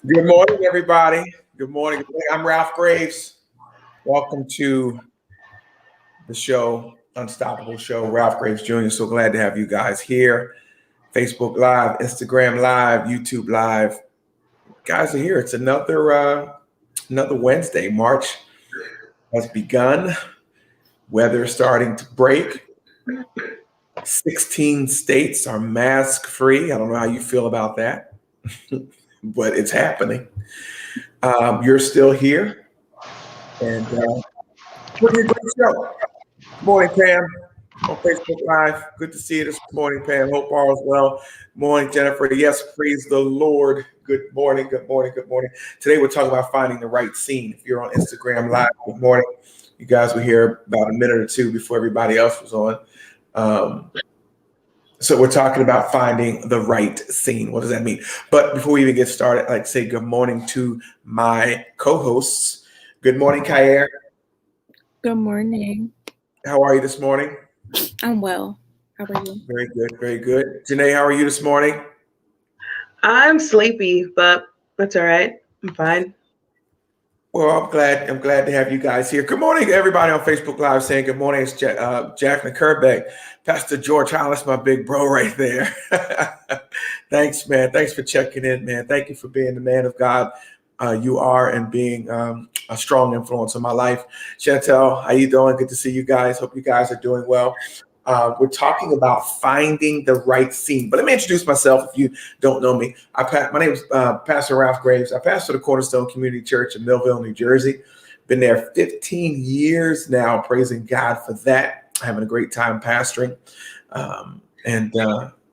Good morning, everybody. Good morning. I'm Ralph Graves. Welcome to the show, Unstoppable Show. Ralph Graves Jr. So glad to have you guys here. Facebook Live, Instagram Live, YouTube Live. Guys are here. It's another Wednesday. March has begun. Weather is starting to break. 16 states are mask free. I don't know how you feel about that, but it's happening. You're still here, and we're doing a great show. Good morning, Pam, on Facebook Live. Good to see you this morning, Pam. Hope all is well. Morning, Jennifer. Yes, praise the Lord. Good morning, good morning, good morning. Today we're talking about finding the right scene. If you're on Instagram Live, good morning. You guys were here about a minute or two before everybody else was on. So we're talking about finding the right scene. What does that mean? But before we even get started, I'd like to say good morning to my co-hosts. Good morning, Kair. Good morning. How are you this morning? I'm well. How are you? Very good, very good. Janae, how are you this morning? I'm sleepy, but that's all right. I'm fine. Well, I'm glad to have you guys here. Good morning to everybody on Facebook Live saying good morning. It's Jacqueline Kerbeck, Pastor George Hollis, my big bro right there. Thanks, man. Thanks for checking in, man. Thank you for being the man of God you are and being a strong influence in my life. Chantel, how you doing? Good to see you guys. Hope you guys are doing well. We're talking about finding the right scene. But let me introduce myself if you don't know me. My name is Pastor Ralph Graves. I pastor the Cornerstone Community Church in Millville, New Jersey. Been there 15 years now, praising God for that. Having a great time pastoring.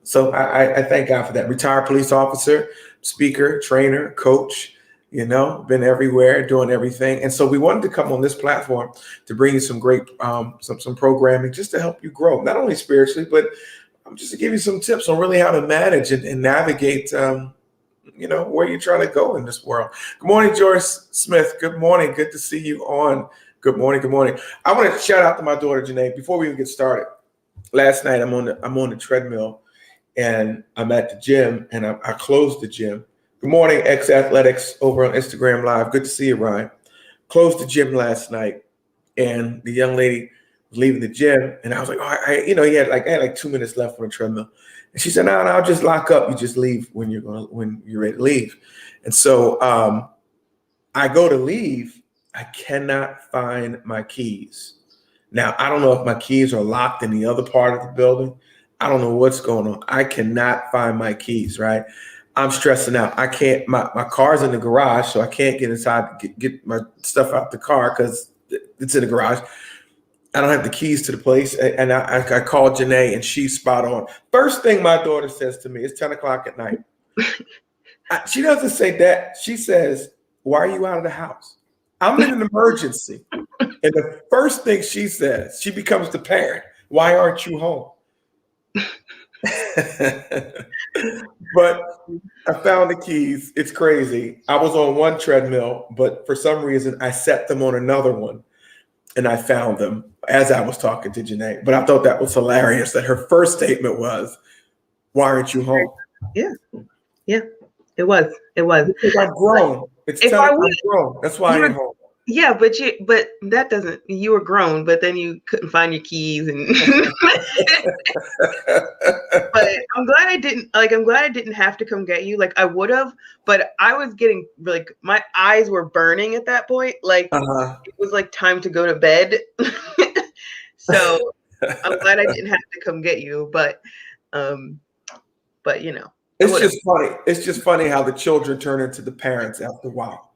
So I thank God for that. Retired police officer, speaker, trainer, coach. Been everywhere, doing everything. And so we wanted to come on this platform to bring you some great, some programming just to help you grow, not only spiritually, but just to give you some tips on really how to manage and navigate, where you're trying to go in this world. Good morning, Joyce Smith. Good morning. Good to see you on. Good morning. Good morning. I want to shout out to my daughter, Janae, before we even get started. Last night, I'm on the treadmill and I'm at the gym and I closed the gym. Good morning, X Athletics over on Instagram Live. Good to see you, Ryan. Closed the gym last night, and the young lady was leaving the gym, and I was like, I had like 2 minutes left on the treadmill, and she said, "No, I'll just lock up. You just leave when you're ready to leave." And so I go to leave. I cannot find my keys. Now I don't know if my keys are locked in the other part of the building. I don't know what's going on. I cannot find my keys. Right. I'm stressing out. I can't, my car's in the garage, so I can't get inside to get my stuff out the car because it's in the garage. I don't have the keys to the place. And I called Janae and she's spot on. First thing my daughter says to me, it's 10 o'clock at night. She doesn't say that. She says, "Why are you out of the house?" I'm in an emergency. And the first thing she says, she becomes the parent. "Why aren't you home?" But I found the keys. It's crazy. I was on one treadmill, but for some reason I set them on another one and I found them as I was talking to Janae. But I thought that was hilarious that her first statement was, "Why aren't you home?" Yeah. It was. Because I'm grown. It's if I'm grown. That's why I ain't home. Yeah, but that doesn't. You were grown, but then you couldn't find your keys, and but I'm glad I didn't. I'm glad I didn't have to come get you. Like I would have, but I was getting my eyes were burning at that point. It was like time to go to bed. So I'm glad I didn't have to come get you, but it's just funny. It's just funny how the children turn into the parents after a while.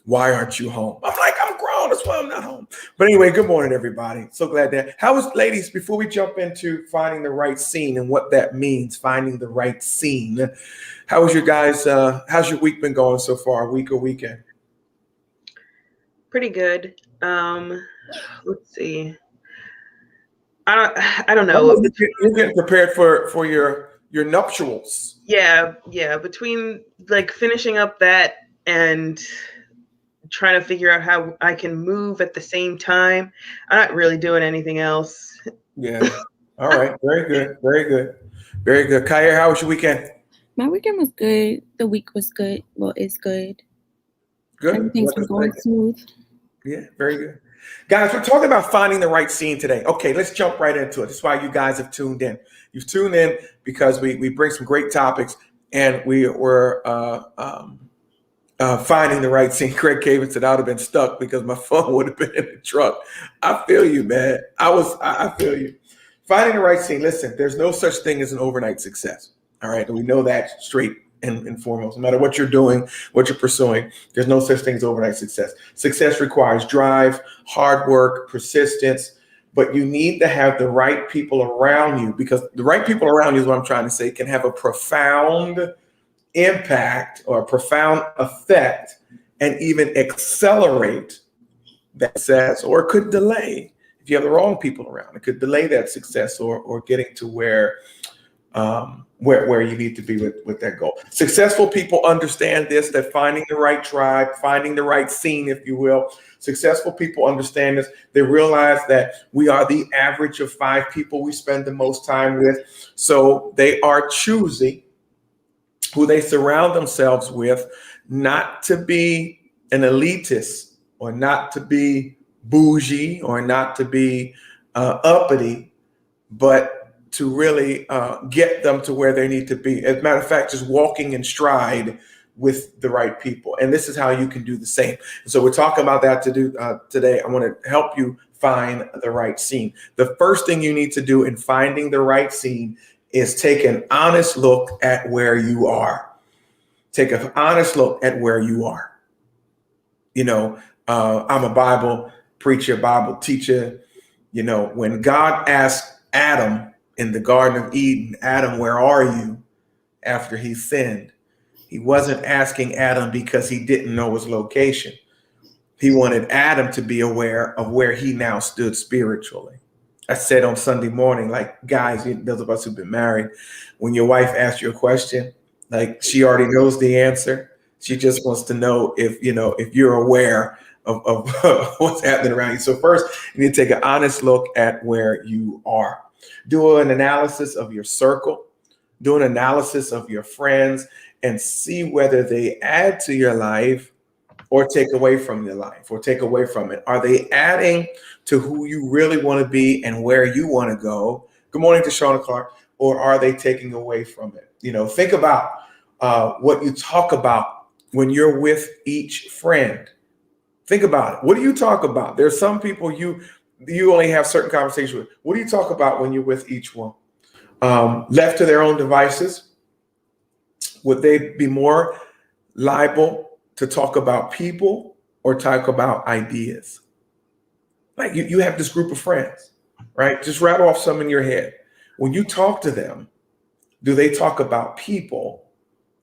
"Why aren't you home?" I'm like, "I'm grown. That's why I'm not home." But anyway, good morning, everybody. So glad that. Ladies, before we jump into finding the right scene and what that means, finding the right scene, how was your guys? How's your week been going so far? Week or weekend? Pretty good. Let's see. I don't know. You're getting prepared for your nuptials. Yeah. Between finishing up that and trying to figure out how I can move at the same time, I'm not really doing anything else. Yeah. All right. Very good. Very good. Very good. Kair, how was your weekend? My weekend was good. The week was good. Well, it's good. Good. Everything's been going smooth. Yeah, very good. Guys, we're talking about finding the right scene today. Okay, let's jump right into it. That's why you guys have tuned in. You've tuned in because we bring some great topics, and we were finding the right scene. Craig Caven said I would have been stuck because my phone would have been in the truck. I feel you, man. I feel you. Finding the right scene. Listen, there's no such thing as an overnight success. All right. And we know that straight and foremost. No matter what you're doing, what you're pursuing, there's no such thing as overnight success. Success requires drive, hard work, persistence, but you need to have the right people around you, because the right people around you is what I'm trying to say can have a profound impact or a profound effect and even accelerate that success, or it could delay. If you have the wrong people around, it could delay that success or getting to where you need to be with that goal. Successful people understand this, that finding the right tribe, finding the right scene, if you will. Successful people understand this. They realize that we are the average of 5 people we spend the most time with. So they are choosing who they surround themselves with, not to be an elitist or not to be bougie or not to be uppity, but to really get them to where they need to be. As a matter of fact, just walking in stride with the right people. And this is how you can do the same. So we're talking about that today. I want to help you find the right scene. The first thing you need to do in finding the right scene is take an honest look at where you are. Take an honest look at where you are. You know, I'm a Bible preacher, Bible teacher. You know, when God asked Adam in the Garden of Eden, Adam, where are you? After he sinned, he wasn't asking Adam because he didn't know his location. He wanted Adam to be aware of where he now stood spiritually. I said on Sunday morning, like, guys, those of us who've been married, when your wife asks you a question, like, she already knows the answer. She just wants to know if you're aware of what's happening around you. So first, you need to take an honest look at where you are. Do an analysis of your circle. Do an analysis of your friends and see whether they add to your life or take away from your life or take away from it. Are they adding to who you really want to be and where you want to go? Good morning to Shauna Clark. Or are they taking away from it? You know, think about what you talk about when you're with each friend. Think about it. What do you talk about? There's some people you only have certain conversations with. What do you talk about when you're with each one? Left to their own devices, would they be more liable to talk about people or talk about ideas? Like you have this group of friends, right? Just rattle off some in your head. When you talk to them, do they talk about people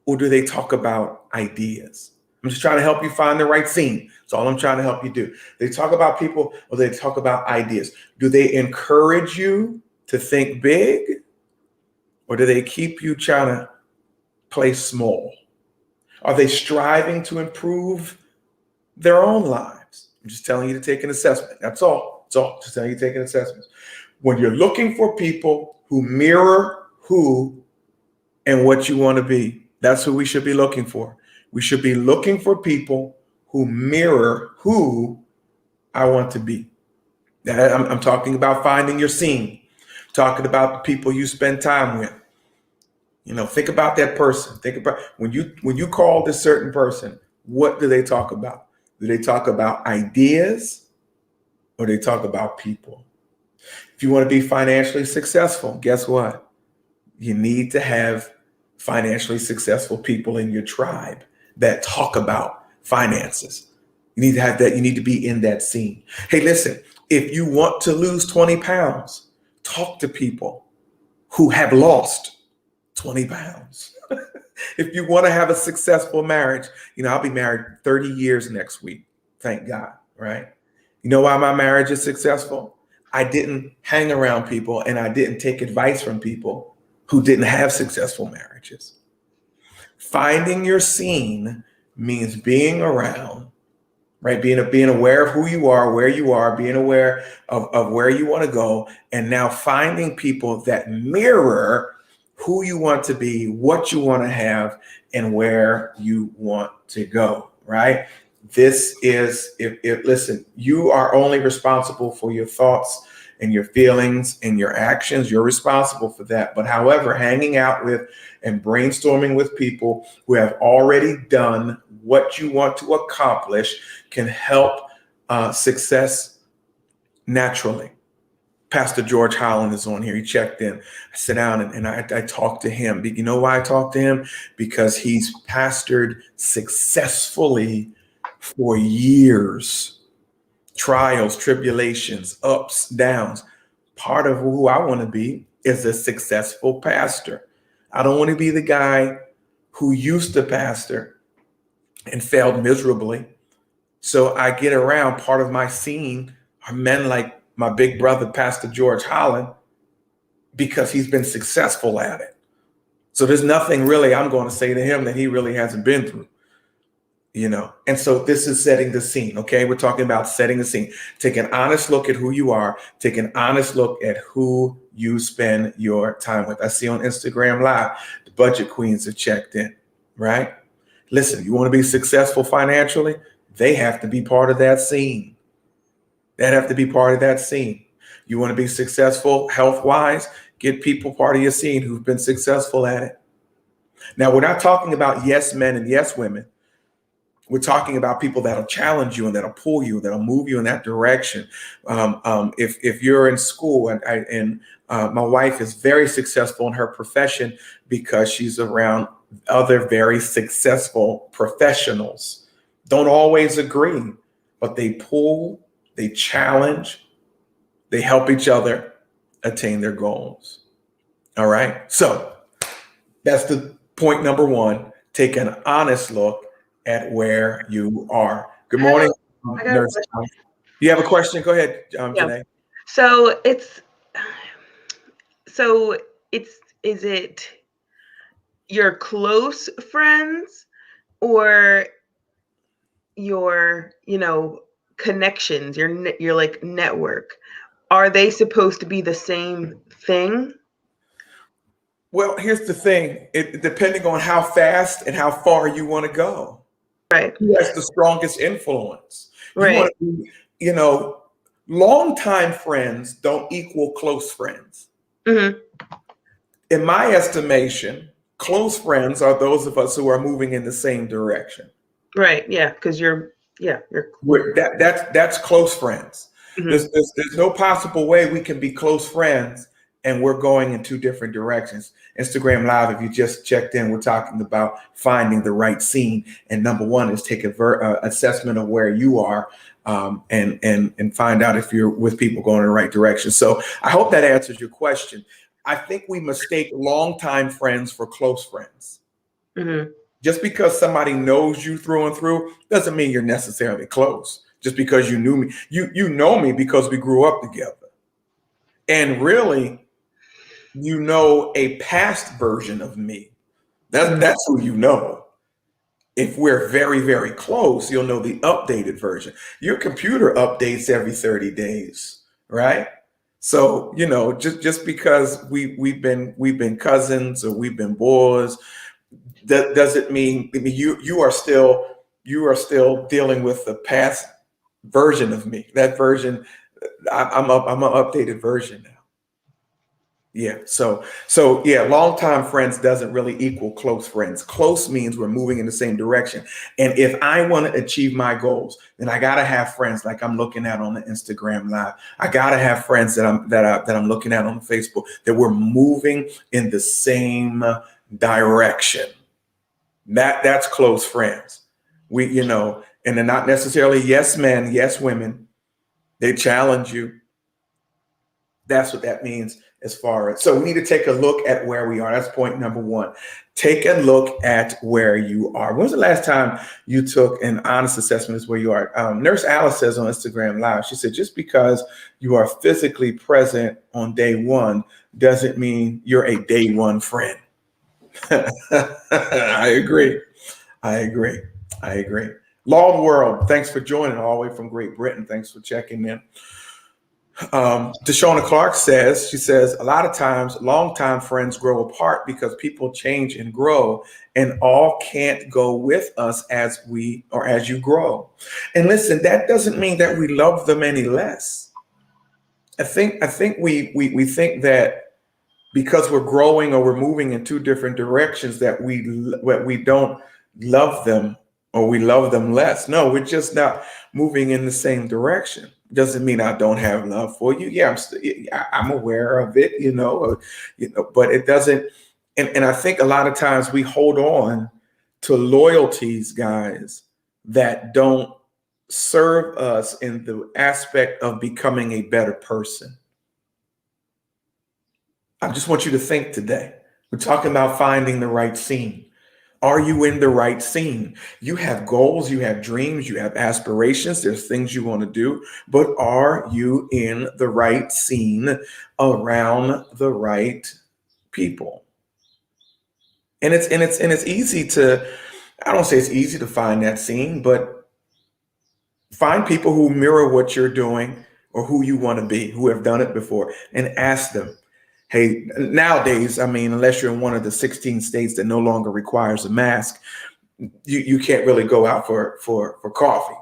or do they talk about ideas? I'm just trying to help you find the right scene. That's all I'm trying to help you do. They talk about people or they talk about ideas. Do they encourage you to think big or do they keep you trying to play small? Are they striving to improve their own lives? I'm just telling you to take an assessment. That's all. That's all. Just telling you to take an assessment. When you're looking for people who mirror who and what you want to be, that's who we should be looking for. We should be looking for people who mirror who I want to be. I'm talking about finding your scene, talking about the people you spend time with. You know, think about that person. Think about when you call this certain person, what do they talk about? Do they talk about ideas or they talk about people? If you want to be financially successful, guess what? You need to have financially successful people in your tribe that talk about finances. You need to have that. You need to be in that scene. Hey, listen, if you want to lose 20 pounds, talk to people who have lost 20 pounds. If you want to have a successful marriage, I'll be married 30 years next week. Thank God, right? You know why my marriage is successful? I didn't hang around people and I didn't take advice from people who didn't have successful marriages. Finding your scene means being around, right? Being aware of who you are, where you are, being aware of where you want to go, and now finding people that mirror who you want to be, what you want to have, and where you want to go, right? This is, if listen, you are only responsible for your thoughts and your feelings and your actions. You're responsible for that. But however, hanging out with and brainstorming with people who have already done what you want to accomplish can help success naturally. Pastor George Holland is on here. He checked in. I sit down and I talked to him. You know why I talked to him? Because he's pastored successfully for years. Trials, tribulations, ups, downs. Part of who I want to be is a successful pastor. I don't want to be the guy who used to pastor and failed miserably. So I get around, part of my scene are men like my big brother, Pastor George Holland, because he's been successful at it. So there's nothing really I'm going to say to him that he really hasn't been through, you know? And so this is setting the scene, okay? We're talking about setting the scene. Take an honest look at who you are. Take an honest look at who you spend your time with. I see on Instagram Live, the budget queens have checked in, right? Listen, you want to be successful financially? They have to be part of that scene. That have to be part of that scene. You want to be successful health-wise? Get people part of your scene who've been successful at it. Now, we're not talking about yes men and yes women. We're talking about people that'll challenge you and that'll pull you, that'll move you in that direction. If you're in school and my wife is very successful in her profession because she's around other very successful professionals. Don't always agree, but they pull, they challenge, they help each other attain their goals. All right. So that's the point number one. Take an honest look at where you are. Good morning, nurse. You have a question? Go ahead, Janae. So is it your close friends or your, connections, your like network? Are they supposed to be the same thing? Well, here's the thing. Depending on how fast and how far you want to go. Right. Who has the strongest influence? Right. You want to be, longtime friends don't equal close friends. Mm-hmm. In my estimation, close friends are those of us who are moving in the same direction. Right. Yeah. Because that's close friends. Mm-hmm. There's no possible way we can be close friends and we're going in two different directions. Instagram Live, if you just checked in, we're talking about finding the right scene. And number one is take a assessment of where you are and find out if you're with people going in the right direction. So I hope that answers your question. I think we mistake longtime friends for close friends. Mm-hmm. Just because somebody knows you through and through doesn't mean you're necessarily close. Just because you knew me, you know me because we grew up together. And really, you know a past version of me. That's who you know. If we're very, very close, you'll know the updated version. Your computer updates every 30 days, right? So, just because we've been cousins or we've been boys, that doesn't mean you are still dealing with the past version of me. That version, I'm an updated version now. Yeah. So yeah, longtime friends doesn't really equal close friends. Close means we're moving in the same direction. And if I want to achieve my goals, then I gotta have friends like I'm looking at on the Instagram Live. I gotta have friends that I'm looking at on Facebook, that we're moving in the same direction. That's close friends. And they're not necessarily yes men, yes women. They challenge you. That's what that means as far as. So we need to take a look at where we are. That's point number one. Take a look at where you are. When was the last time you took an honest assessment of where you are? Nurse Alice says on Instagram Live, she said, just because you are physically present on day one doesn't mean you're a day one friend. I agree. Law of the World, thanks for joining all the way from Great Britain. Thanks for checking in. Deshauna Clark says, she says, a lot of times longtime friends grow apart because people change and grow, and all can't go with us as we or as you grow. And listen, that doesn't mean that we love them any less. I think we think that because we're growing or we're moving in two different directions that we don't love them or we love them less. No, we're just not moving in the same direction. Doesn't mean I don't have love for you. Yeah, I'm aware of it, but it doesn't. And I think a lot of times we hold on to loyalties, guys, that don't serve us in the aspect of becoming a better person. I just want you to think today. We're talking about finding the right scene. Are you in the right scene? You have goals, you have dreams, you have aspirations, there's things you want to do, but are you in the right scene around the right people? And it's easy to, I don't say it's easy to find that scene, but find people who mirror what you're doing or who you want to be, who have done it before, and ask them, hey, nowadays, I mean, unless you're in one of the 16 states that no longer requires a mask, you can't really go out for coffee.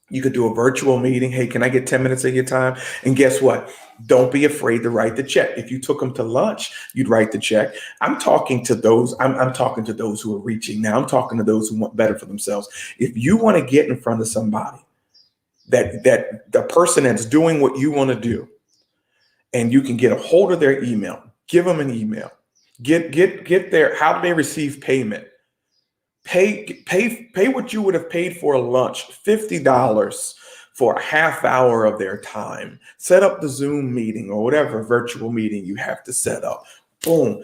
You could do a virtual meeting. Hey, can I get 10 minutes of your time? And guess what? Don't be afraid to write the check. If you took them to lunch, you'd write the check. I'm talking to those. I'm talking to those who are reaching now. I'm talking to those who want better for themselves. If you want to get in front of somebody, that the person that's doing what you want to do, and you can get a hold of their email, give them an email, get their, how do they receive payment? Pay what you would have paid for a lunch, $50 for a half hour of their time. Set up the Zoom meeting or whatever virtual meeting you have to set up. Boom.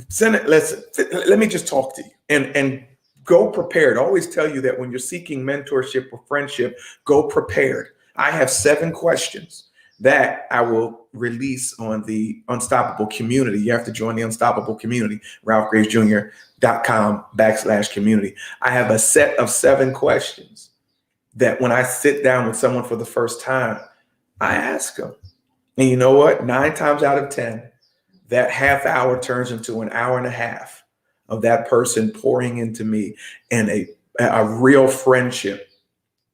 Send it. Let me just talk to you and go prepared. I always tell you that when you're seeking mentorship or friendship, go prepared. I have 7 questions that I will release on the Unstoppable community. You have to join the Unstoppable community, ralphgravesjr.com/community. I have a set of 7 questions that when I sit down with someone for the first time, I ask them. And you know what? 9 times out of 10, that half hour turns into an hour and a half of that person pouring into me, and a real friendship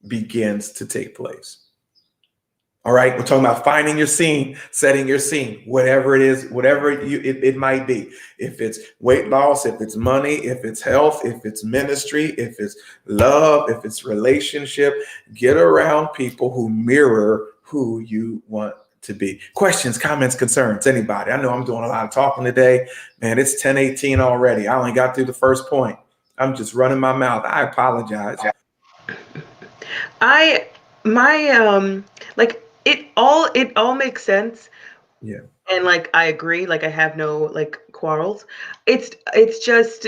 begins to take place. All right, we're talking about finding your scene, setting your scene, whatever it is, whatever it might be. If it's weight loss, if it's money, if it's health, if it's ministry, if it's love, if it's relationship, get around people who mirror who you want to be. Questions, comments, concerns, anybody? I know I'm doing a lot of talking today. Man, it's 10:18 already. I only got through the first point. I'm just running my mouth. I apologize. Like it all makes sense. Yeah. And like I agree, like I have no like quarrels. It's just,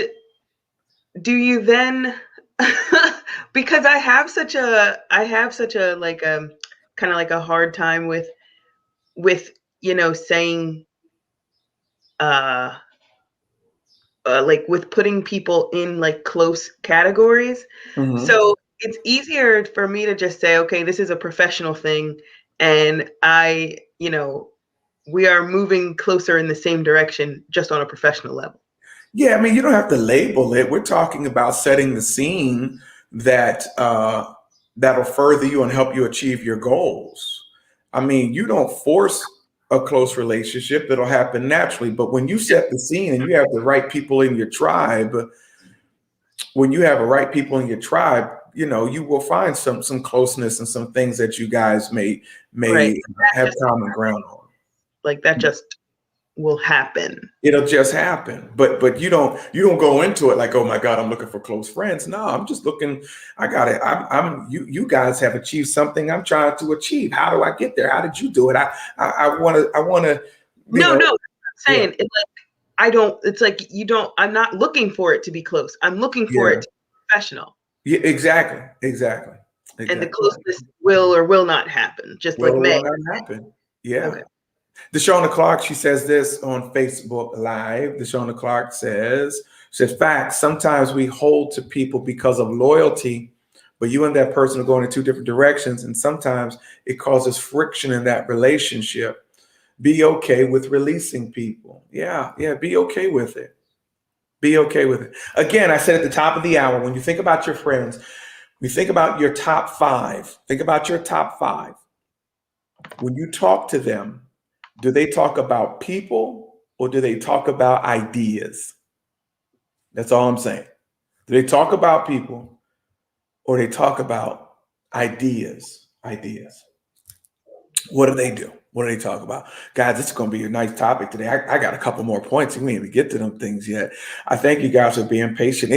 do you then because I have such a like kind of like a hard time with saying uh like with putting people in like close categories. Mm-hmm. So it's easier for me to just say, okay, this is a professional thing, and we are moving closer in the same direction just on a professional level. Yeah, I mean, you don't have to label it. We're talking about setting the scene that that'll further you and help you achieve your goals. I mean, you don't force a close relationship; it'll happen naturally. But when you set the scene and you have the right people in your tribe, when you have the right people in your tribe, you will find some closeness and some things that you guys may Right. have common ground on. Like that just will happen. It'll just happen. But you don't go into it like, oh my God, I'm looking for close friends. No, I'm just looking. I got it. You guys have achieved something I'm trying to achieve. How do I get there? How did you do it? I want to. No, I'm saying it's like I don't. It's like you don't. I'm not looking for it to be close. I'm looking for it to be professional. Yeah, exactly. And the closeness will or will not happen. Just like will not happen. Yeah. Okay. Deshauna Clark, she says this on Facebook Live. Deshauna Clark says, fact, sometimes we hold to people because of loyalty but you and that person are going in two different directions. And sometimes it causes friction in that relationship. Be okay with releasing people. Yeah, be okay with it. Be okay with it. Again, I said at the top of the hour, when you think about your friends, when you think about your top five, think about your top five. When you talk to them, do they talk about people or do they talk about ideas? That's all I'm saying. Do they talk about people or they talk about ideas? Ideas. What do they do? What do they talk about? Guys, this is going to be a nice topic today. I got a couple more points. We ain't even get to them things yet. I thank you guys for being patient.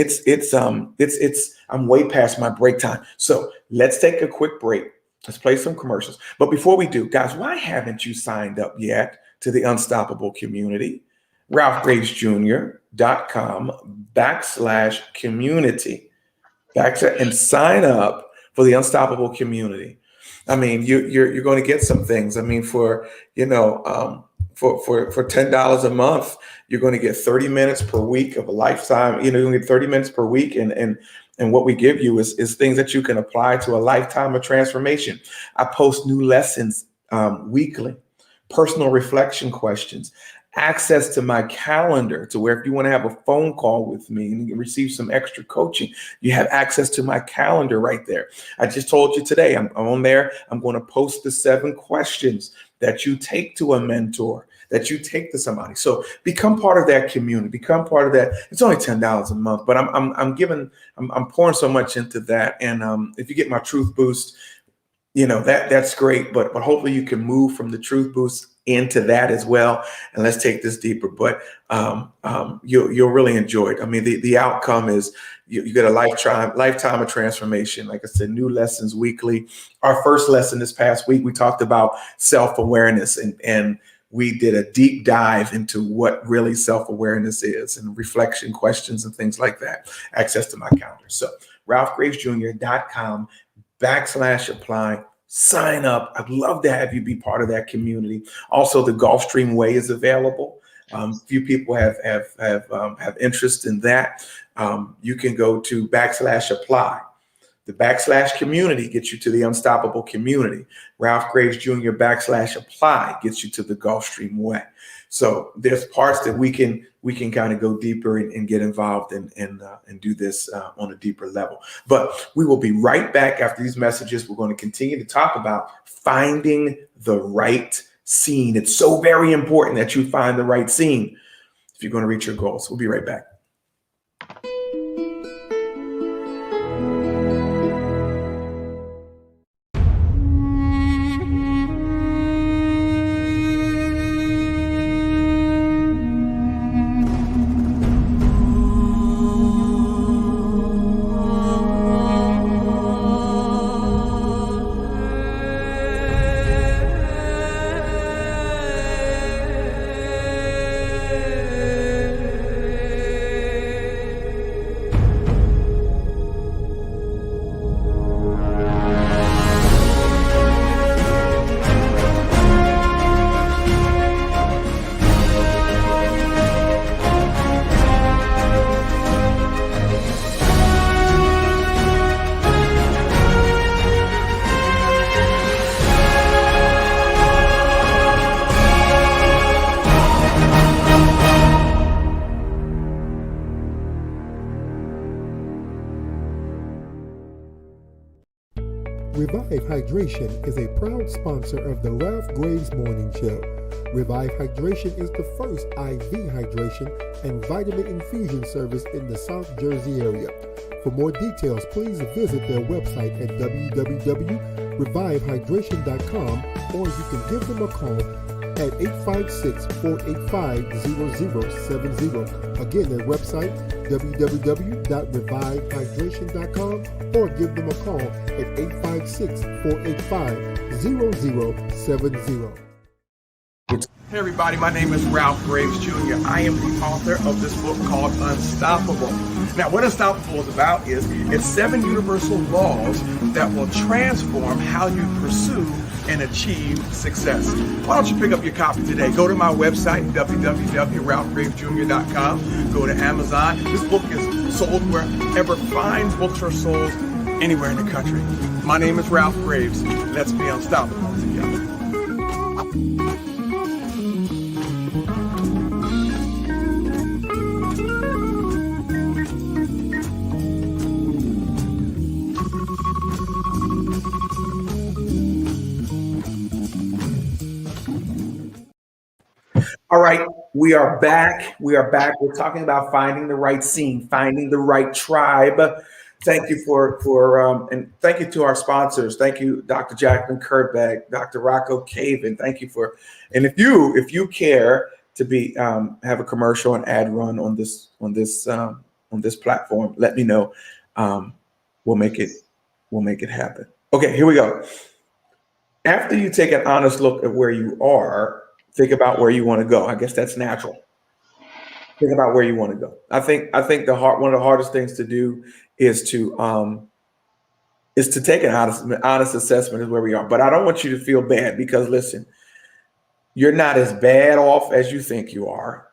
I'm way past my break time. So let's take a quick break. Let's play some commercials. But before we do, guys, why haven't you signed up yet to the Unstoppable Community? RalphGravesJr.com/community. And sign up for the Unstoppable Community. I mean, you're going to get some things. I mean, for $10 a month, you're going to get 30 minutes per week of a lifetime. You're going to get 30 minutes per week, and what we give you is things that you can apply to a lifetime of transformation. I post new lessons weekly, personal reflection questions, access to my calendar to where if you want to have a phone call with me and receive some extra coaching, you have access to my calendar right there. I just told you today, I'm on there. I'm going to post the 7 questions that you take to a mentor, that you take to somebody. So become part of that community, become part of that. It's only $10 a month, but I'm pouring so much into that. And if you get my Truth Boost, that's great, but hopefully you can move from the Truth Boost into that as well. And let's take this deeper, but you'll really enjoy it. I mean, the outcome is you get a lifetime of transformation. Like I said, new lessons weekly. Our first lesson this past week, we talked about self-awareness and we did a deep dive into what really self-awareness is and reflection questions and things like that. Access to my calendar. So RalphGravesJr.com/apply. Sign up. I'd love to have you be part of that community. Also, the Gulfstream Way is available. Few people have interest in that. You can go to /apply. The /community gets you to the Unstoppable Community. Ralph Graves Jr. /apply gets you to the Gulfstream Way. So there's parts that we can kind of go deeper and get involved and do this on a deeper level. But we will be right back after these messages. We're going to continue to talk about finding the right scene. It's so very important that you find the right scene if you're going to reach your goals. We'll be right back. Revive Hydration is a proud sponsor of the Ralph Graves Morning Show. Revive Hydration is the first IV hydration and vitamin infusion service in the South Jersey area. For more details, please visit their website at www.revivehydration.com, or you can give them a call at 856-485-0070. Again, their website, www.revivehydration.com, or give them a call at 856-485-0070. Hey everybody, my name is Ralph Graves Jr. I am the author of this book called Unstoppable. Now, what Unstoppable is about is it's 7 universal laws that will transform how you pursue and achieve success. Why don't you pick up your copy today? Go to my website, www.ralphgravesjr.com. Go to Amazon. This book is sold wherever fine books are sold anywhere in the country. My name is Ralph Graves. Let's be unstoppable together. All right, we are back. We are back. We're talking about finding the right scene, finding the right tribe. Thank you and thank you to our sponsors. Thank you, Dr. Jacqueline Kerbeck, Dr. Rocco Caven. Thank you and if you care to be have a commercial and ad run on this platform, let me know. We'll make it happen. Okay, here we go. After you take an honest look at where you are, think about where you want to go. I guess that's natural. Think about where you want to go. I think one of the hardest things to do is to take an honest assessment of where we are. But I don't want you to feel bad, because listen, you're not as bad off as you think you are.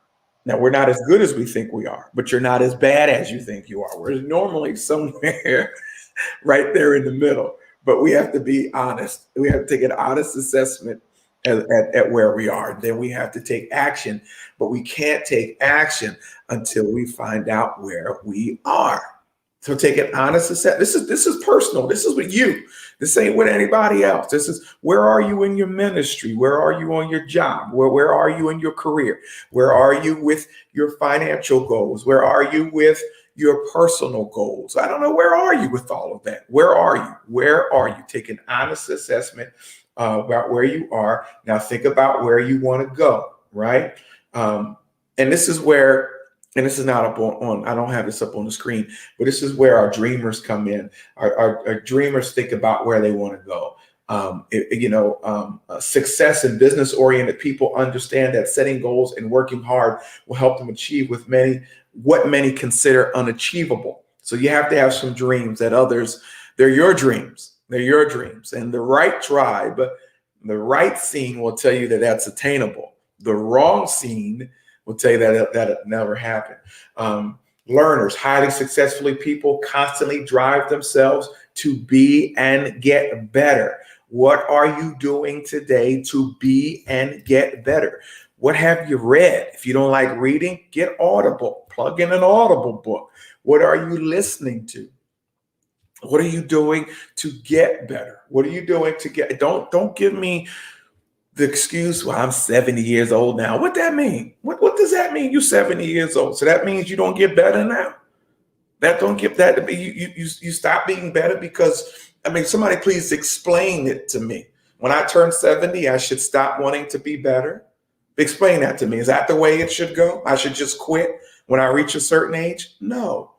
Now, we're not as good as we think we are, but you're not as bad as you think you are. We're normally somewhere right there in the middle. But we have to be honest. We have to take an honest assessment at where we are. Then we have to take action, but we can't take action until we find out where we are. So take an honest assessment. This is personal. This is with you. This ain't with anybody else. This is, where are you in your ministry? Where are you on your job? Where are you in your career? Where are you with your financial goals? Where are you with your personal goals? I don't know. Where are you with all of that? Where are you? Where are you? Take an honest assessment about where you are. Now think about where you want to go, right? And this is where, and this is not up on, I don't have this up on the screen, but this is where our dreamers come in. Our dreamers think about where they want to go. Success and business-oriented people understand that setting goals and working hard will help them achieve what many consider unachievable. So you have to have some dreams that others, they're your dreams. They're your dreams. And the right tribe, the right scene will tell you that that's attainable. The wrong scene will tell you that it never happened. Learners, highly successfully people constantly drive themselves to be and get better. What are you doing today to be and get better? What have you read? If you don't like reading, get Audible. Plug in an Audible book. What are you listening to? What are you doing to get better? What are you doing to get? Don't give me the excuse, well, I'm 70 years old now. What that mean? What does that mean? You're 70 years old. So that means you don't get better now? That don't get that to be, you stop being better because, somebody please explain it to me. When I turn 70, I should stop wanting to be better. Explain that to me. Is that the way it should go? I should just quit when I reach a certain age? No.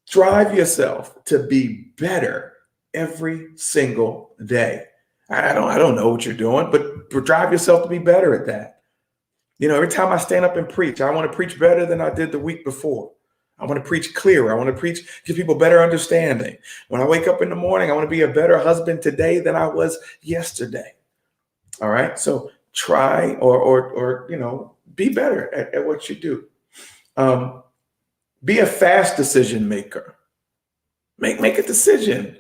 Drive yourself to be better every single day. I don't know what you're doing, but drive yourself to be better at that. Every time I stand up and preach, I want to preach better than I did the week before. I want to preach clearer. I want to give people better understanding. When I wake up in the morning, I want to be a better husband today than I was yesterday. All right. So try or be better at what you do. Be a fast decision maker. Make a decision.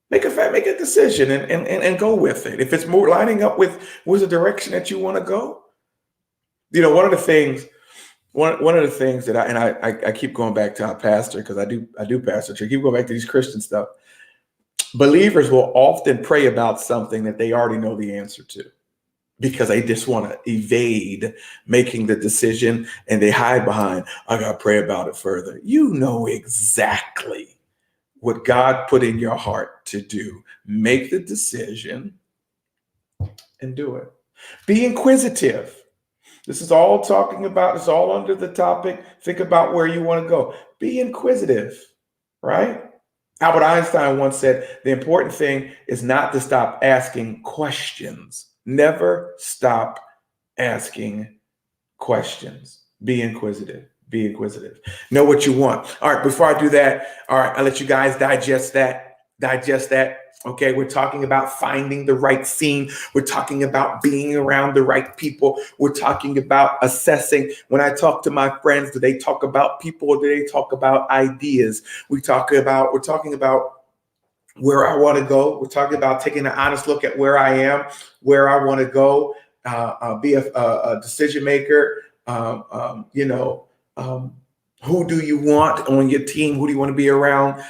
Make a decision and go with it. If it's more lining up with the direction that you want to go. One of the things that I keep going back to our pastor, because I do pastor church. I keep going back to these Christian stuff. Believers will often pray about something that they already know the answer to, because they just want to evade making the decision, and they hide behind, I got to pray about it further. You know exactly what God put in your heart to do. Make the decision and do it. Be inquisitive. This is all talking about, it's all under the topic. Think about where you want to go. Be inquisitive, right? Albert Einstein once said, the important thing is not to stop asking questions. Never stop asking questions. Be inquisitive. Be inquisitive. Know what you want. All right, before I do that, all right, I'll let you guys digest that. Okay, we're talking about finding the right scene. We're talking about being around the right people. We're talking about assessing. When I talk to my friends, do they talk about people or do they talk about ideas? We're talking about where I want to go. We're talking about taking an honest look at where I am, where I want to go, be a decision maker. Who do you want on your team? Who do you want to be around?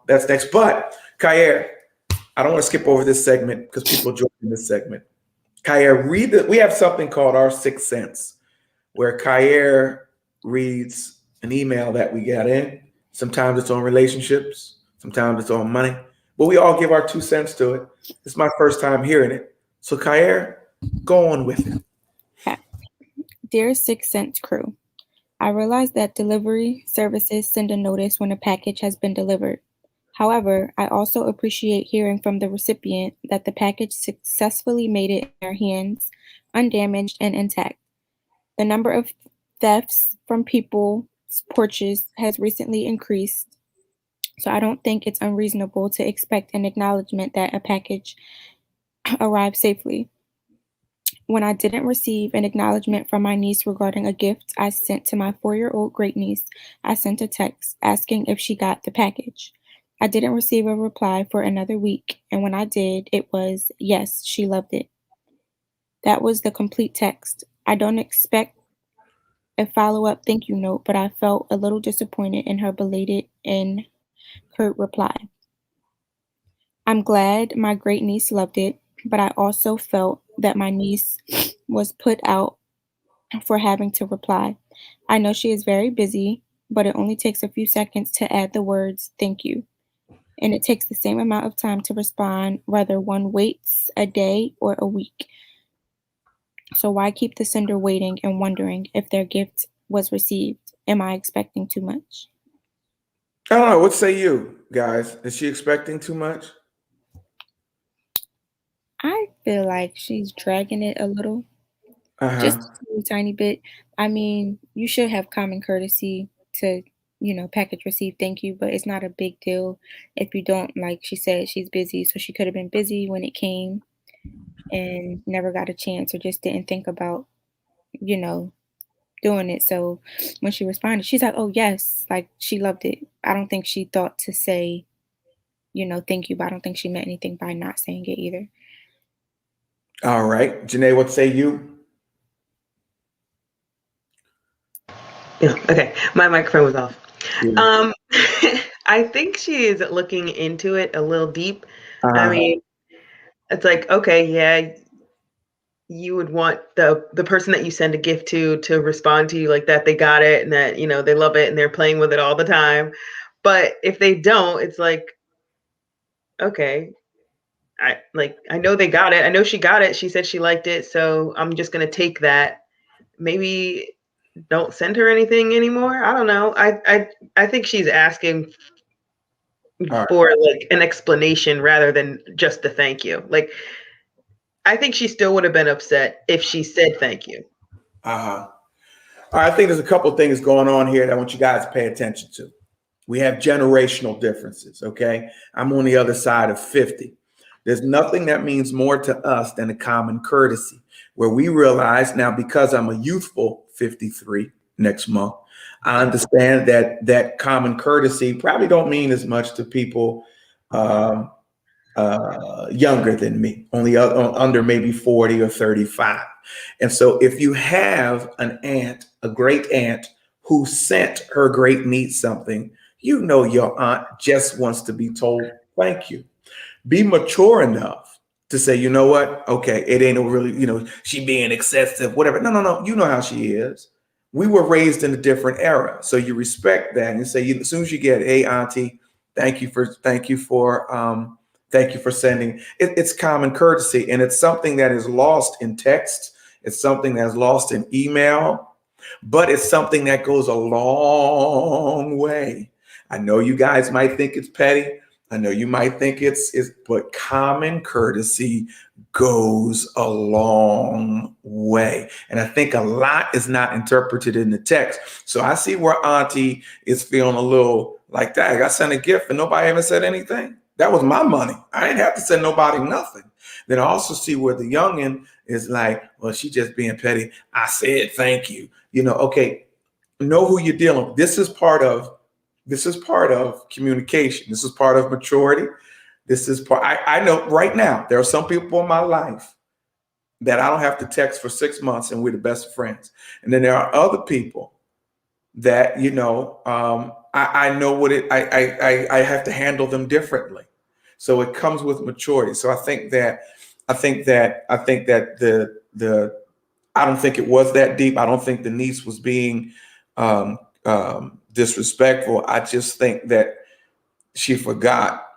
That's next. But Kyer, I don't want to skip over this segment because people join in this segment. Kyer, we have something called our Sixth Sense, where Kyer reads an email that we got in. Sometimes it's on relationships, sometimes it's on money, but we all give our 2 cents to it. It's my first time hearing it. So Kyer, go on with it. Okay. Dear Sixth Sense crew, I realize that delivery services send a notice when a package has been delivered. However, I also appreciate hearing from the recipient that the package successfully made it in their hands, undamaged and intact. The number of thefts from people's porches has recently increased, so I don't think it's unreasonable to expect an acknowledgement that a package arrived safely. When I didn't receive an acknowledgement from my niece regarding a gift I sent to my 4-year-old great niece, I sent a text asking if she got the package. I didn't receive a reply for another week, and when I did, it was, yes, she loved it. That was the complete text. I don't expect a follow-up thank you note, but I felt a little disappointed in her belated and curt reply. I'm glad my great niece loved it, but I also felt that my niece was put out for having to reply. I know she is very busy, but it only takes a few seconds to add the words thank you. And it takes the same amount of time to respond, whether one waits a day or a week. So why keep the sender waiting and wondering if their gift was received? Am I expecting too much? I don't know. What say you guys? Is she expecting too much? I feel like she's dragging it a little, just Uh-huh. a teeny tiny bit. I mean, you should have common courtesy to, package receive thank you, but it's not a big deal if you don't. Like she said, she's busy, so she could have been busy when it came and never got a chance or just didn't think about, you know, doing it. So when she responded, she's like, oh, yes, like she loved it. I don't think she thought to say, thank you, but I don't think she meant anything by not saying it either. All right. Janae, what say you? Yeah, okay. My microphone was off. Yeah. I think she is looking into it a little deep. I Uh-huh. mean, it's like, okay, yeah, you would want the person that you send a gift to respond to you like that they got it and that, they love it and they're playing with it all the time. But if they don't, it's like, okay, I know they got it. I know she got it. She said she liked it, so I'm just gonna take that. Maybe don't send her anything anymore. I don't know. I think she's asking All right. for like an explanation rather than just a thank you. Like I think she still would have been upset if she said thank you. Uh-huh. All right, I think there's a couple of things going on here that I want you guys to pay attention to. We have generational differences, okay? I'm on the other side of 50. There's nothing that means more to us than a common courtesy, where we realize now, because I'm a youthful 53 next month, I understand that common courtesy probably don't mean as much to people younger than me, only under maybe 40 or 35. And so if you have an aunt, a great aunt, who sent her great niece something, your aunt just wants to be told thank you. Be mature enough to say, you know what? Okay, it ain't really, she being excessive, whatever. No, no, no. You know how she is. We were raised in a different era. So you respect that and you say, as soon as you get, hey, auntie, thank you for sending. It's common courtesy, and it's something that is lost in text. It's something that's lost in email, but it's something that goes a long way. I know you guys might think it's petty. I know you might think but common courtesy goes a long way. And I think a lot is not interpreted in the text. So I see where Auntie is feeling a little like that. I sent a gift and nobody even said anything. That was my money. I didn't have to send nobody nothing. Then I also see where the youngin is like, well, she just being petty. I said thank you. Okay, know who you're dealing with. This is part of communication. This is part of maturity. This is part. I know right now there are some people in my life that I don't have to text for 6 months and we're the best of friends. And then there are other people that, I know what I have to handle them differently. So it comes with maturity. So I think that I don't think it was that deep. I don't think the niece was being disrespectful. I just think that she forgot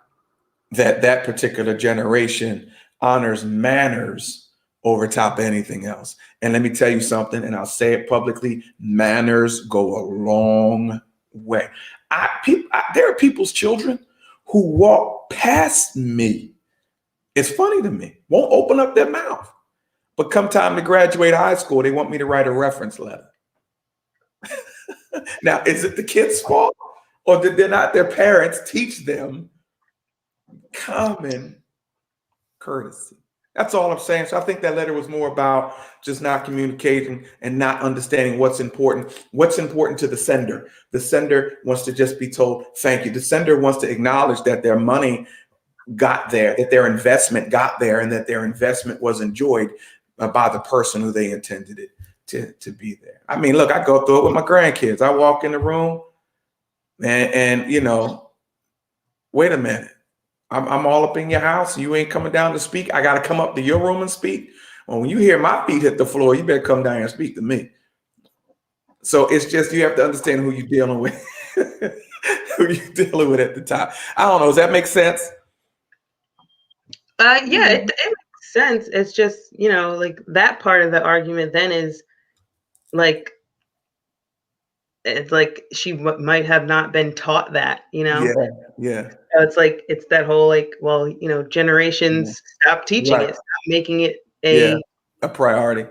that particular generation honors manners over top of anything else. And let me tell you something, and I'll say it publicly, manners go a long way. There are people's children who walk past me. It's funny to me, won't open up their mouth. But come time to graduate high school, they want me to write a reference letter. Now, is it the kids' fault? Or did their parents teach them common courtesy? That's all I'm saying. So I think that letter was more about just not communicating and not understanding what's important to the sender. The sender wants to just be told, thank you. The sender wants to acknowledge that their money got there, that their investment got there, and that their investment was enjoyed by the person who they intended it to be there. I mean, look, I go through it with my grandkids. I walk in the room and wait a minute. I'm all up in your house. You ain't coming down to speak. I got to come up to your room and speak. Well, when you hear my feet hit the floor, you better come down and speak to me. So it's just, you have to understand who you're dealing with, who you're dealing with at the time. I don't know. Does that make sense? Yeah, it makes sense. It's just, like that part of the argument then is like, it's like she might have not been taught that, Yeah. So it's like, it's that whole like, well, generations stop teaching it, stop making it a priority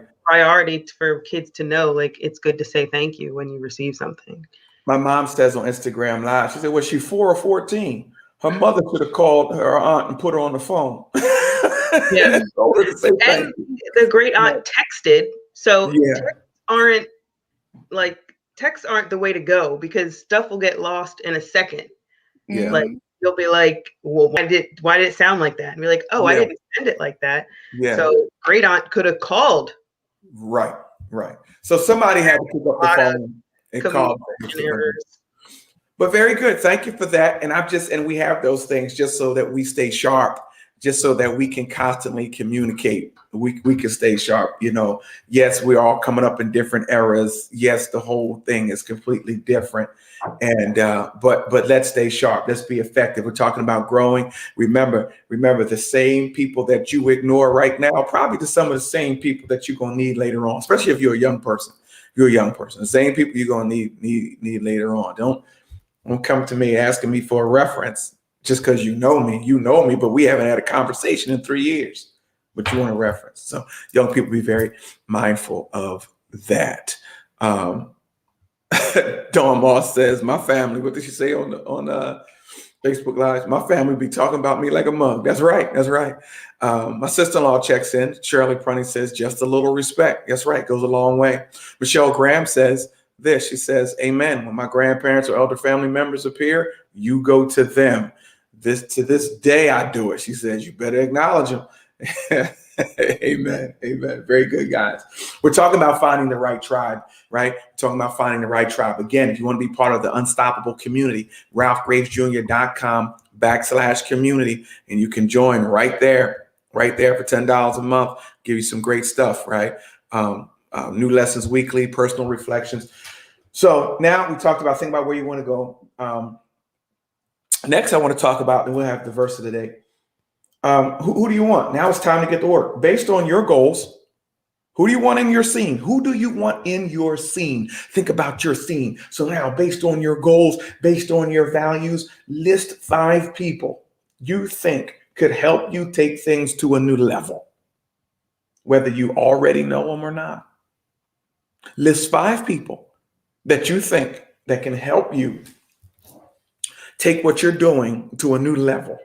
for kids to know, like, it's good to say thank you when you receive something. My mom says on Instagram Live, she said, was she 4 or 14? Her mother could have called her aunt and put her on the phone. Yeah. Told her to say thank And you. the great aunt texted. So Yeah. texts aren't the way to go, because stuff will get lost in a second. Yeah. Like, you'll be like, well, why did it sound like that? And be like, oh, I didn't send it like that. Yeah. So great aunt could have called. Right. So somebody had to pick up the phone and call. But very good. Thank you for that. And we have those things just so that we stay sharp, just so that we can constantly communicate. We can stay sharp. Yes, we're all coming up in different eras. Yes, the whole thing is completely different. And but let's stay sharp. Let's be effective. We're talking about growing. Remember the same people that you ignore right now, probably some of the same people that you're gonna need later on, especially if you're a young person. The same people you're gonna need later on. Don't come to me asking me for a reference just because you know me, but we haven't had a conversation in 3 years, but you want a reference. So young people, be very mindful of that. Dawn Moss says, my family, what did she say on Facebook Live? My family be talking about me like a mug. That's right. My sister-in-law checks in. Shirley Prunty says, just a little respect. That's right. Goes a long way. Michelle Graham says this. She says, amen. When my grandparents or elder family members appear, you go to them. To this day, I do it. She says, you better acknowledge them. Amen. Very good, guys. We're talking about finding the right tribe, right? We're talking about finding the right tribe. Again, if you want to be part of the Unstoppable community, RalphGravesJr.com/community, and you can join right there for $10 a month. Give you some great stuff, right? New lessons weekly, personal reflections. So now we talked about, think about where you want to go. Next, I want to talk about, and we'll have the verse of the day. Who do you want? Now it's time to get to work. Based on your goals, who do you want in your scene? Who do you want in your scene? Think about your scene. So now, based on your goals, based on your values, list 5 people you think could help you take things to a new level, whether you already know them or not. List 5 people that you think that can help you take what you're doing to a new level.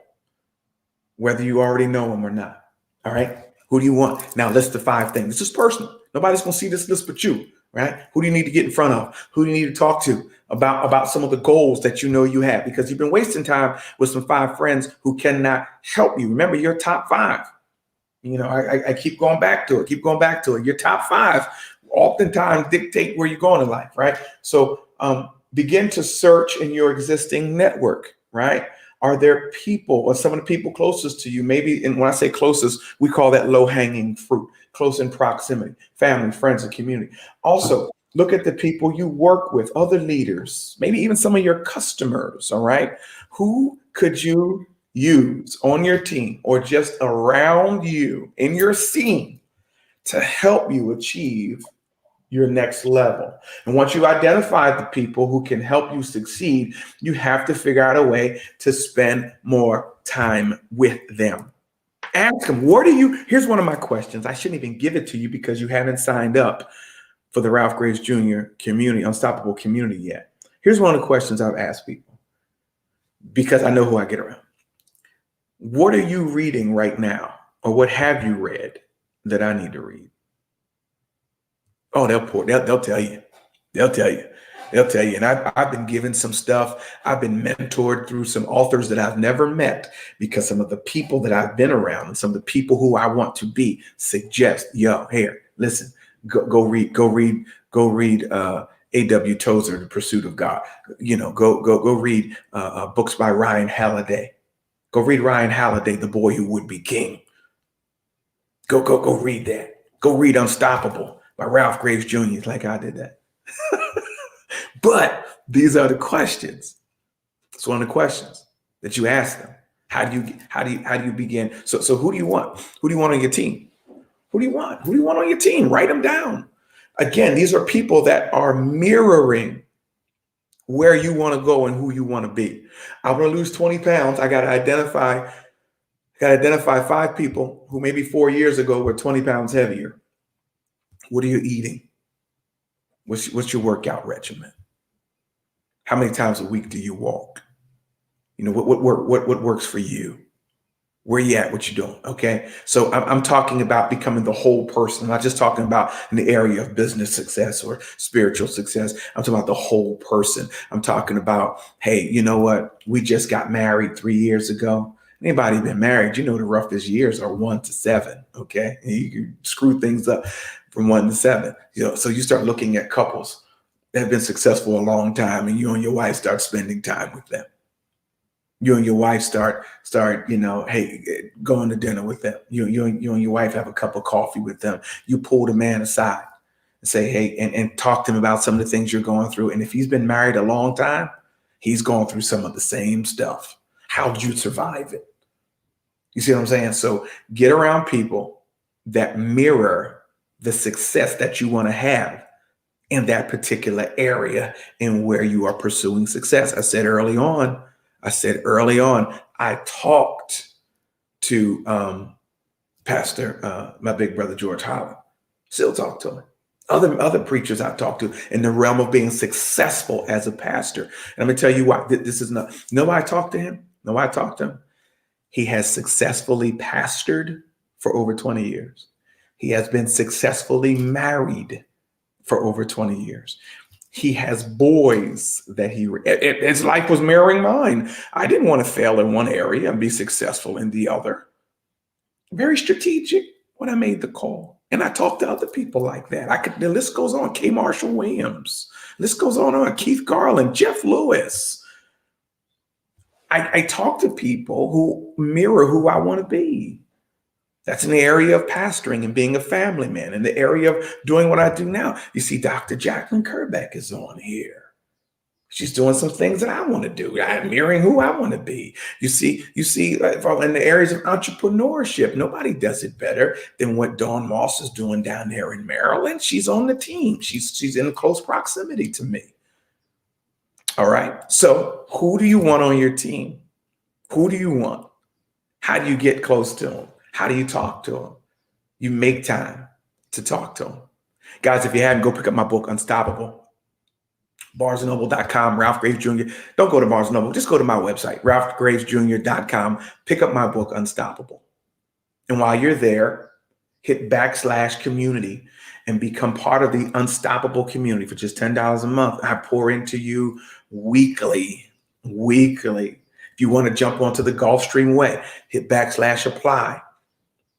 whether you already know them or not. All right. Who do you want? Now list the 5 things. This is personal. Nobody's going to see this list but you, right? Who do you need to get in front of? Who do you need to talk to about some of the goals that you know you have? Because you've been wasting time with some 5 friends who cannot help you. Remember your top 5. You know, I keep going back to it. Your top 5 oftentimes dictate where you're going in life, right? So begin to search in your existing network, right? Are there people or some of the people closest to you? Maybe, and when I say closest, we call that low-hanging fruit, close in proximity, family, friends, and community. Also, look at the people you work with, other leaders, maybe even some of your customers, all right? Who could you use on your team or just around you in your scene to help you achieve your next level? And once you identify the people who can help you succeed, you have to figure out a way to spend more time with them. Ask them, here's one of my questions. I shouldn't even give it to you because you haven't signed up for the Ralph Graves Jr. community, Unstoppable community yet. Here's one of the questions I've asked people because I know who I get around. What are you reading right now? Or what have you read that I need to read? Oh, they'll tell you. They'll tell you. And I've been given some stuff. I've been mentored through some authors that I've never met because some of the people that I've been around and some of the people who I want to be suggest, yo, here, listen, go read A.W. Tozer, The Pursuit of God. You know, go read books by Ryan Halliday. Go read Ryan Halliday, The Boy Who Would Be King. Go read that. Go read Unstoppable by Ralph Graves Jr. It's like I did that. But these are the questions. It's one of the questions that you ask them. How do you begin? So who do you want? Who do you want on your team? Who do you want? Who do you want on your team? Write them down. Again, these are people that are mirroring where you want to go and who you want to be. I want to lose 20 pounds. I got to identify 5 people who maybe 4 years ago were 20 pounds heavier. What are you eating? What's your workout regimen? How many times a week do you walk? You know, what works for you? Where you at? What you doing? Okay. So I'm talking about becoming the whole person. I'm not just talking about in the area of business success or spiritual success. I'm talking about the whole person. I'm talking about, hey, you know what? We just got married 3 years ago. Anybody been married, you know the roughest years are 1 to 7. Okay. And you can screw things up from 1 to 7. You know, so you start looking at couples that have been successful a long time and you and your wife start spending time with them. You and your wife start, you know, hey, going to dinner with them. You and your wife have a cup of coffee with them. You pull the man aside and say, hey, and talk to him about some of the things you're going through. And if he's been married a long time, he's going through some of the same stuff. How did you survive it? You see what I'm saying? So get around people that mirror the success that you want to have in that particular area and where you are pursuing success. I said early on, I talked to Pastor, my big brother, George Holland. Still talk to him. Other preachers I talked to in the realm of being successful as a pastor. And I'm going to tell you why. This is not, know why I talked to him? Know why I talked to him? He has successfully pastored for over 20 years. He has been successfully married for over 20 years. He has boys that his life was mirroring mine. I didn't want to fail in one area and be successful in the other. Very strategic when I made the call. And I talked to other people like that. The list goes on. K. Marshall Williams. List goes on. Keith Garland, Jeff Lewis. I talk to people who mirror who I want to be. That's in the area of pastoring and being a family man, in the area of doing what I do now. You see, Dr. Jacqueline Kerbeck is on here. She's doing some things that I want to do. I'm mirroring who I want to be. You see, in the areas of entrepreneurship, nobody does it better than what Dawn Moss is doing down there in Maryland. She's on the team. She's in close proximity to me. All right. So who do you want on your team? Who do you want? How do you get close to them? How do you talk to them? You make time to talk to them. Guys, if you haven't, go pick up my book, Unstoppable. BarnesandNoble.com, Ralph Graves Jr. Don't go to Barnes and Noble. Just go to my website, RalphGravesJr.com. Pick up my book, Unstoppable. And while you're there, hit /community and become part of the Unstoppable community for just $10 a month. I pour into you weekly. If you want to jump onto the Gulfstream Way, hit /apply.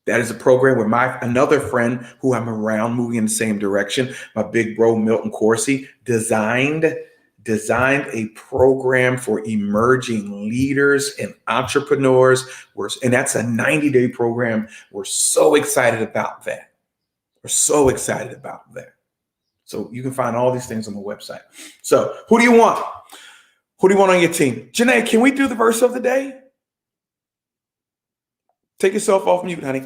That is a program where another friend who I'm around moving in the same direction, my big bro, Milton Corsi, designed a program for emerging leaders and entrepreneurs. And that's a 90-day program. We're so excited about that. So you can find all these things on the website. So who do you want? Who do you want on your team? Janae, can we do the verse of the day? Take yourself off mute, honey.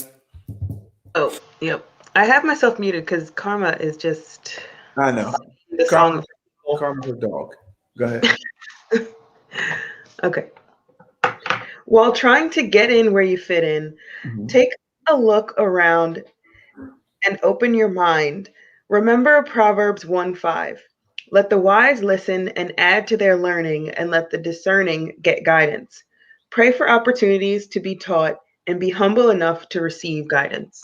Oh, yep. I have myself muted because Karma is just. I know. The song. Karma's a dog. Go ahead. Okay. While trying to get in where you fit in, take a look around and open your mind. Remember Proverbs 1:5. Let the wise listen and add to their learning, and let the discerning get guidance. Pray for opportunities to be taught and be humble enough to receive guidance.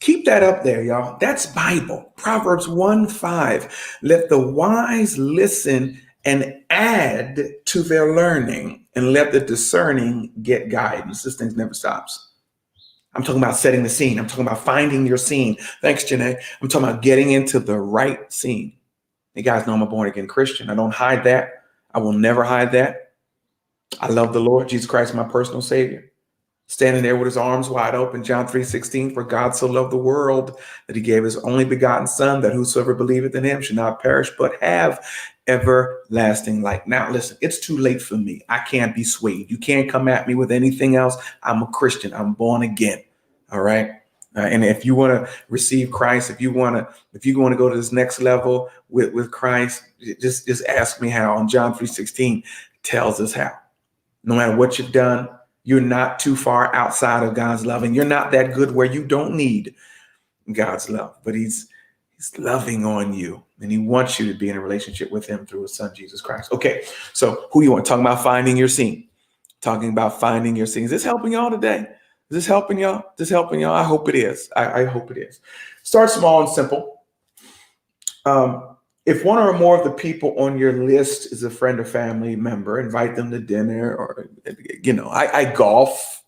Keep that up there, y'all. That's Bible. Proverbs 1:5. Let the wise listen and add to their learning, and let the discerning get guidance. This thing never stops. I'm talking about setting the scene. I'm talking about finding your scene. Thanks, Janae. I'm talking about getting into the right scene. You guys know I'm a born again Christian. I don't hide that. I will never hide that. I love the Lord Jesus Christ, my personal Savior. Standing there with his arms wide open, John 3:16, for God so loved the world that he gave his only begotten son, that whosoever believeth in him should not perish, but have everlasting life. Now, listen, it's too late for me. I can't be swayed. You can't come at me with anything else. I'm a Christian. I'm born again. All right. And if you want to receive Christ, if you want to go to this next level with Christ, just ask me how. And John 3:16 tells us how. No matter what you've done, you're not too far outside of God's love, and you're not that good where you don't need God's love. But he's loving on you, and he wants you to be in a relationship with him through his son, Jesus Christ. Okay, so who do you want? Talking about finding your scene. Talking about finding your scene. Is this helping y'all today? Is this helping y'all? I hope it is. I hope it is. Start small and simple. If one or more of the people on your list is a friend or family member, invite them to dinner. Or, I golf.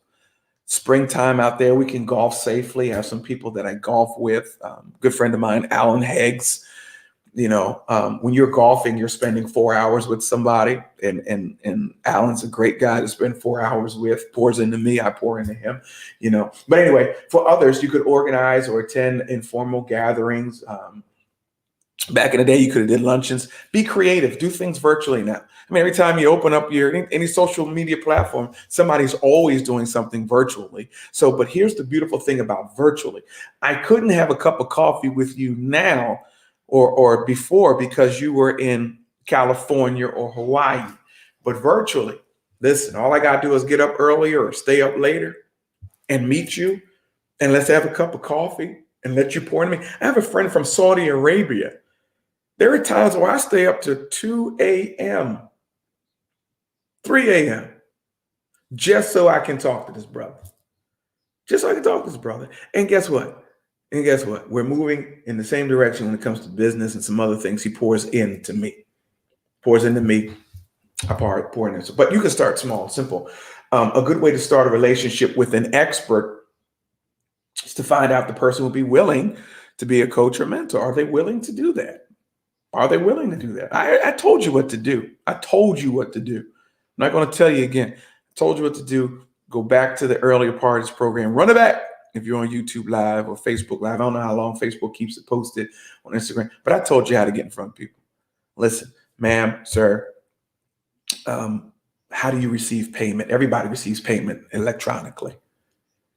Springtime out there, we can golf safely. I have some people that I golf with. Good friend of mine, Alan Heggs. When you're golfing, you're spending 4 hours with somebody, and Alan's a great guy to spend 4 hours with. Pours into me, I pour into him. But anyway, for others, you could organize or attend informal gatherings. Back in the day, you could have did luncheons. Be creative. Do things virtually now. I mean, every time you open up any social media platform, somebody's always doing something virtually. But here's the beautiful thing about virtually. I couldn't have a cup of coffee with you now or before because you were in California or Hawaii. But virtually, listen, all I got to do is get up earlier or stay up later and meet you, and let's have a cup of coffee and let you pour into me. I have a friend from Saudi Arabia. There are times where I stay up to 2 a.m., 3 a.m., just so I can talk to this brother. And guess what? We're moving in the same direction when it comes to business and some other things. He pours into me. I pour into him. But you can start small, simple. A good way to start a relationship with an expert is to find out the person will be willing to be a coach or mentor. Are they willing to do that? I told you what to do. I'm not going to tell you again. I told you what to do. Go back to the earlier part of this program. Run it back if you're on YouTube Live or Facebook Live. I don't know how long Facebook keeps it posted on Instagram, but I told you how to get in front of people. Listen, ma'am, sir, how do you receive payment? Everybody receives payment electronically.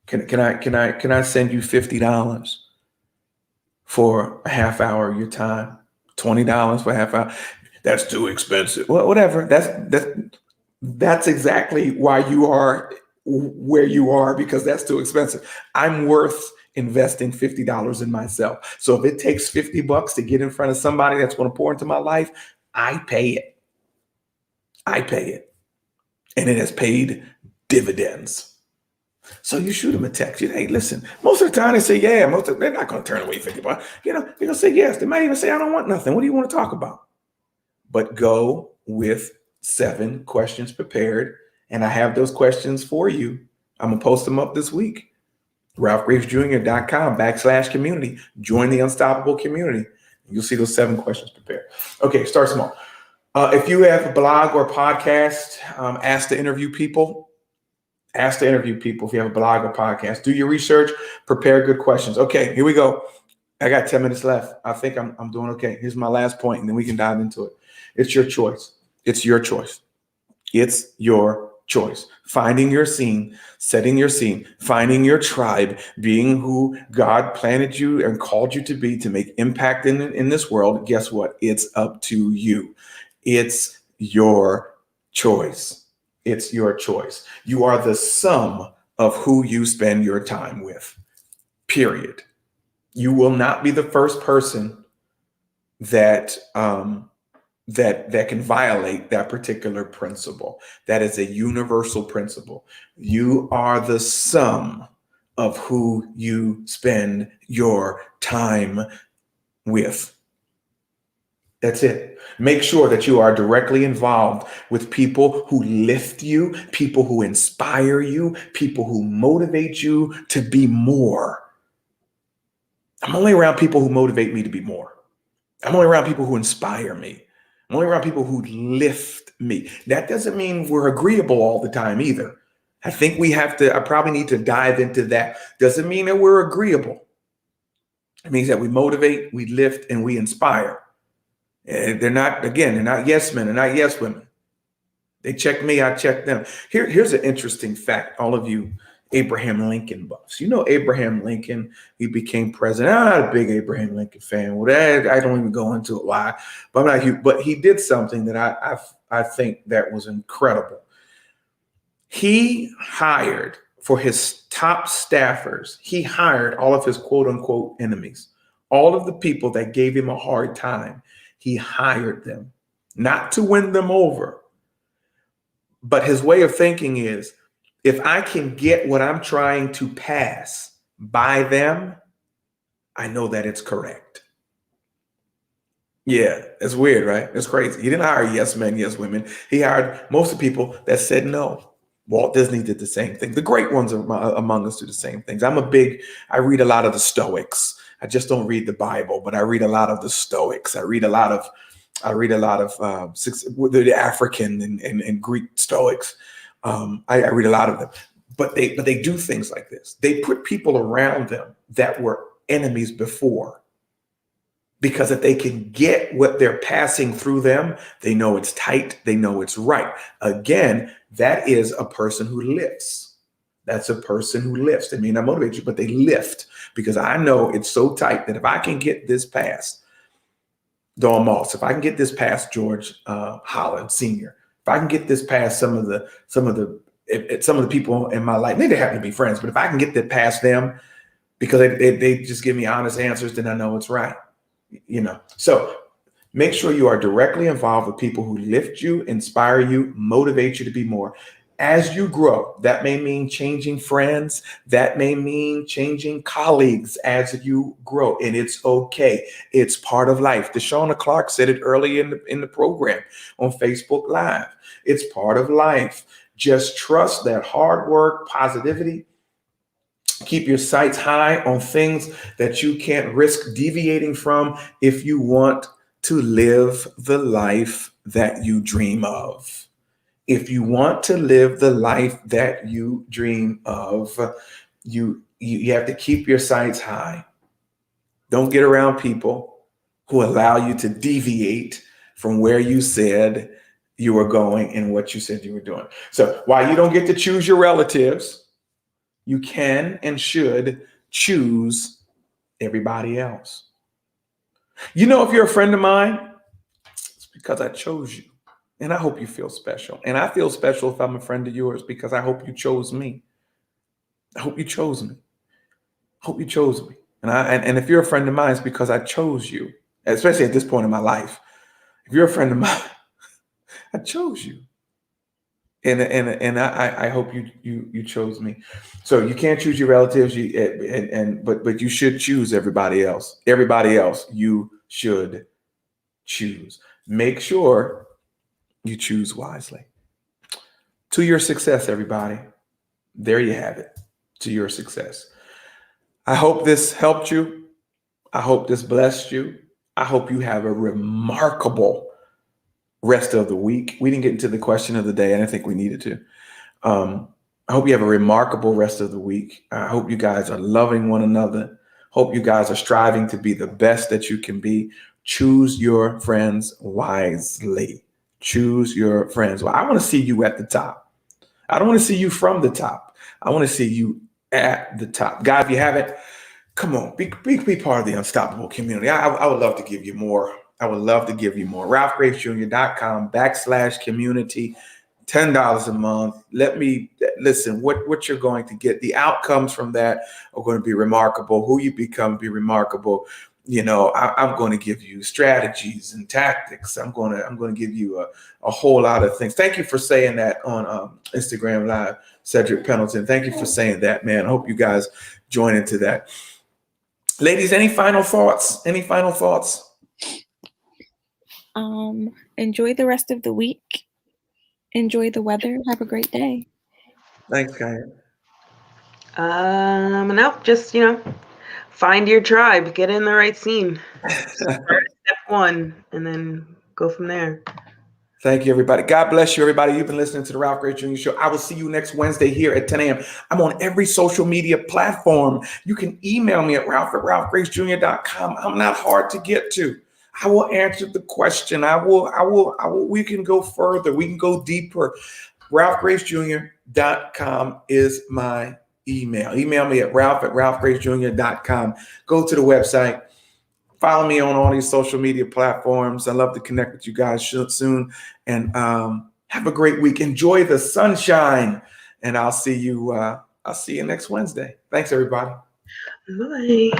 Can I send you $50 for a half hour of your time? $20 for a half hour? That's too expensive. Well, whatever. That's exactly why you are where you are, because that's too expensive. I'm worth investing $50 in myself. So if it takes $50 to get in front of somebody that's going to pour into my life, I pay it. I pay it. And it has paid dividends. So you shoot them a text. Hey, listen, most of the time they say, yeah, they're not going to turn away $50. They're going to say yes. They might even say, I don't want nothing. What do you want to talk about? But go with 7 questions prepared. And I have those questions for you. I'm going to post them up this week. RalphGravesJr.com/community. Join the Unstoppable community. You'll see those 7 questions prepared. Okay, start small. If you have a blog or podcast, ask to interview people. Ask to interview people if you have a blog or podcast. Do your research. Prepare good questions. Okay, here we go. I got 10 minutes left. I think I'm doing okay. Here's my last point, and then we can dive into it. It's your choice. It's your choice. It's your choice. Finding your scene, setting your scene, finding your tribe, being who God planted you and called you to be to make impact in this world. Guess what? It's up to you. It's your choice. It's your choice. You are the sum of who you spend your time with, period. You will not be the first person that that can violate that particular principle. That is a universal principle. You are the sum of who you spend your time with. That's it. Make sure that you are directly involved with people who lift you, people who inspire you, people who motivate you to be more. I'm only around people who motivate me to be more. I'm only around people who inspire me. I'm only around people who lift me. That doesn't mean we're agreeable all the time either. I think I probably need to dive into that. Doesn't mean that we're agreeable. It means that we motivate, we lift, and we inspire. And they're not yes men, they're not yes women. They check me, I check them. Here's an interesting fact, all of you Abraham Lincoln buffs. You know Abraham Lincoln, he became president. I'm not a big Abraham Lincoln fan. Well, I don't even go into it why, but I'm not huge. But he did something that I think that was incredible. He hired for his top staffers, he hired all of his quote unquote enemies, all of the people that gave him a hard time. He hired them, not to win them over. But his way of thinking is, if I can get what I'm trying to pass by them, I know that it's correct. Yeah, it's weird, right? It's crazy. He didn't hire yes men, yes women. He hired most of the people that said no. Walt Disney did the same thing. The great ones among us do the same things. I read a lot of the Stoics. I just don't read the Bible, but I read a lot of the Stoics. I read a lot of the African and Greek Stoics. I read a lot of them, but they do things like this. They put people around them that were enemies before, because if they can get what they're passing through them, they know it's tight. They know it's right. Again, that is a person who lifts. That's a person who lifts. They may not motivate you, but they lift, because I know it's so tight that if I can get this past Dawn Moss, if I can get this past George Holland Sr., if I can get this past some of the people in my life, maybe they happen to be friends, but if I can get that past them because they just give me honest answers, then I know it's right. So make sure you are directly involved with people who lift you, inspire you, motivate you to be more. As you grow, that may mean changing friends. That may mean changing colleagues as you grow. And it's okay. It's part of life. Deshauna Clark said it early in the program on Facebook Live. It's part of life. Just trust that hard work, positivity. Keep your sights high on things that you can't risk deviating from if you want to live the life that you dream of. If you want to live the life that you dream of, you have to keep your sights high. Don't get around people who allow you to deviate from where you said you were going and what you said you were doing. So while you don't get to choose your relatives, you can and should choose everybody else. If you're a friend of mine, it's because I chose you. And I hope you feel special. And I feel special if I'm a friend of yours, because I hope you chose me. I hope you chose me. I hope you chose me. And if you're a friend of mine, it's because I chose you, especially at this point in my life. If you're a friend of mine, I chose you. And I hope you chose me. So you can't choose your relatives, but you should choose everybody else. Everybody else you should choose. Make sure you choose wisely. To your success, everybody. There you have it. To your success. I hope this helped you. I hope this blessed you. I hope you have a remarkable rest of the week. We didn't get into the question of the day, and I think we needed to. I hope you have a remarkable rest of the week. I hope you guys are loving one another. Hope you guys are striving to be the best that you can be. Choose your friends wisely. Choose your friends. Well, I want to see you at the top. I don't want to see you from the top. I want to see you at the top. Guys, if you haven't, come on, be part of the Unstoppable community. I would love to give you more. I would love to give you more. RalphGravesJr.com/community. $10 a month. Let me listen. What you're going to get, the outcomes from that are going to be remarkable. Who you become be remarkable. You know, I'm going to give you strategies and tactics. I'm going to give you a whole lot of things. Thank you for saying that on Instagram Live, Cedric Pendleton. Thank you for saying that, man. I hope you guys join into that. Ladies, any final thoughts? Any final thoughts? Enjoy the rest of the week. Enjoy the weather. Have a great day. Thanks, Kaya. Nope, just, find your tribe, get in the right scene. Start at step 1 and then go from there. Thank you, everybody. God bless you, everybody. You've been listening to the Ralph Graves Jr. Show. I will see you next Wednesday here at 10 a.m. I'm on every social media platform. You can email me at ralph@ralphgravesjr.com. I'm not hard to get to. I will answer the question. We can go further. We can go deeper. ralphgravesjr.com is my email. Email me at ralph@ralphgravesjr.com. Go to the website. Follow me on all these social media platforms. I love to connect with you guys soon. And have a great week. Enjoy the sunshine. And I'll see you next Wednesday. Thanks, everybody. Bye.